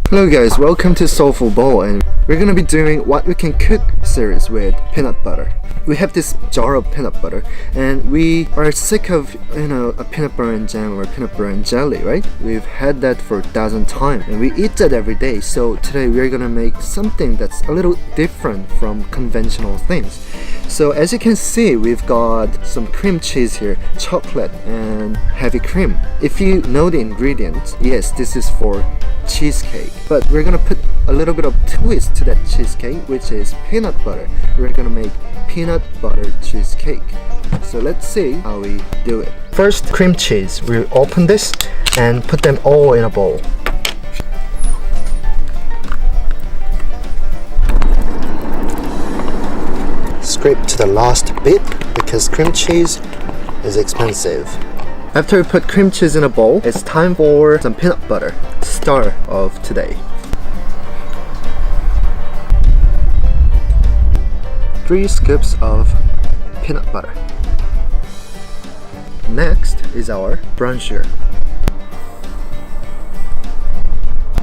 Hello guys, welcome to Soulful Bowl, and we're gonna be doing what we can cook series with peanut butter. We have this jar of peanut butter and we are sick of, a peanut butter and jam or peanut butter and jelly, right? We've had that for 1,000 times and we eat that every day. So today we're gonna make something that's a little different from conventional things. So as you can see, we've got some cream cheese here, chocolate and heavy cream. If you know the ingredients, yes, this is for cheesecake, but we're gonna put a little bit of twist to that cheesecake, which is peanut butter. We're gonna make peanut butter cheesecake. So let's see how we do it. First, cream cheese. We'll open this and put them all in a bowl. Scrape to the last bit because cream cheese is expensive. After we put cream cheese in a bowl, it's time for some peanut butter, star of today. 3 scoops of peanut butter. Next is our brown sugar.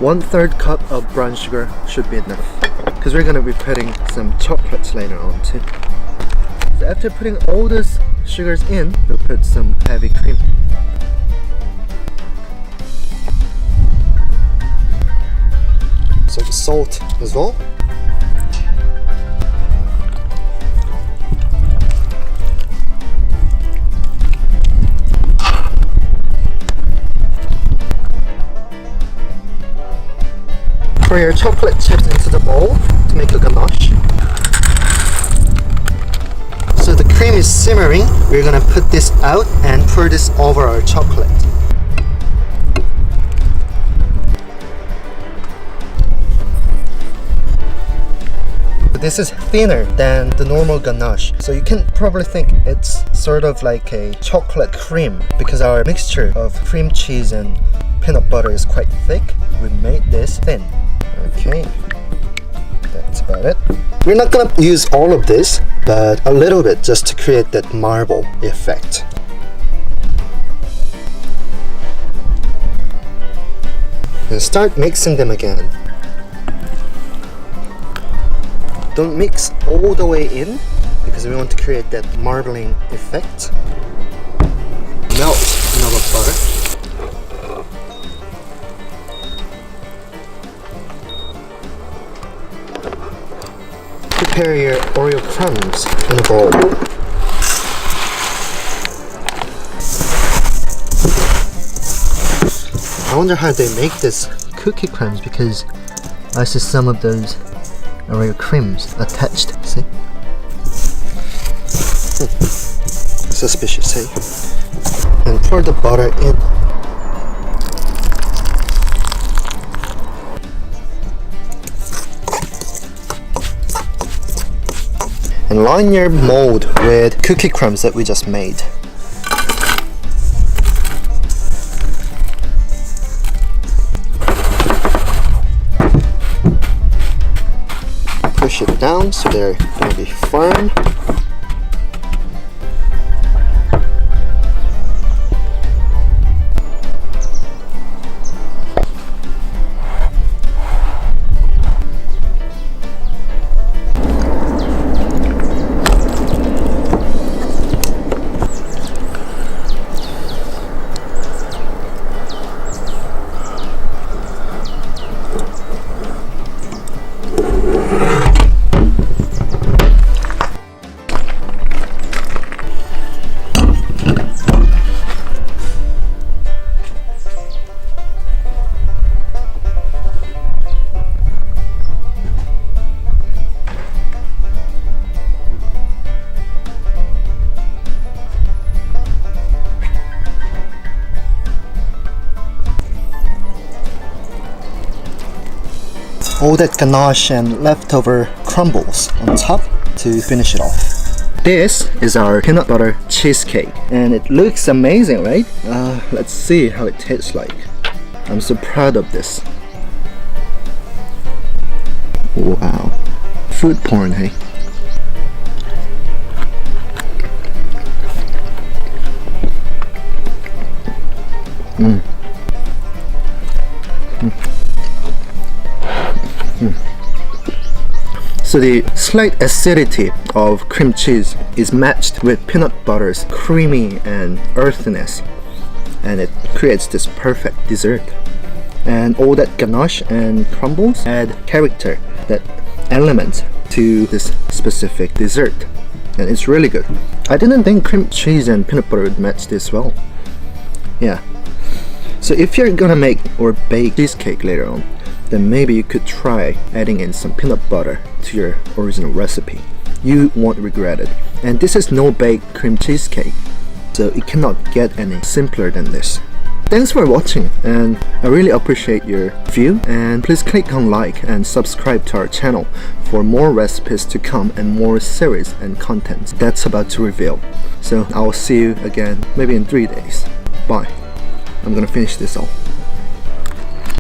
1/3 cup of brown sugar should be enough, because we're gonna be putting some chocolates later on too. So after putting all those sugars in, we'll put some heavy cream. Some salt as well. Pour your chocolate chips into the bowl to make a ganache. So the cream is simmering. We're gonna put this out and pour this over our chocolate. This is thinner than the normal ganache, so you can probably think it's sort of like a chocolate cream because our mixture of cream cheese and peanut butter is quite thick. We made this thin. Okay, that's about it. We're not gonna use all of this, but a little bit just to create that marble effect. And start mixing them again. Don't mix all the way in because we want to create that marbling effect. Melt another butter. Prepare your Oreo crumbs in a bowl. I wonder how they make this cookie crumbs because I see some of those Oreo creams attached, see? Suspicious, eh? And pour the butter in. And line your mold with cookie crumbs that we just made. Push it down so they're going to be firm. All that ganache and leftover crumbles on top to finish it off. This is our peanut butter cheesecake and it looks amazing, right? Let's see how it tastes like. I'm so proud of this. Wow. Food porn, hey? So the slight acidity of cream cheese is matched with peanut butter's creamy and earthiness, and it creates this perfect dessert. And all that ganache and crumbles add character, that element to this specific dessert, and it's really good. I didn't think cream cheese and peanut butter would match this well. Yeah. So if you're gonna make or bake cheesecake later on, then maybe you could try adding in some peanut butter to your original recipe. You won't regret it. And this is no-bake cream cheesecake, so it cannot get any simpler than this. Thanks for watching, and I really appreciate your view, and please click on like and subscribe to our channel for more recipes to come and more series and content that's about to reveal. So I'll see you again maybe in 3 days. Bye. I'm gonna finish this all.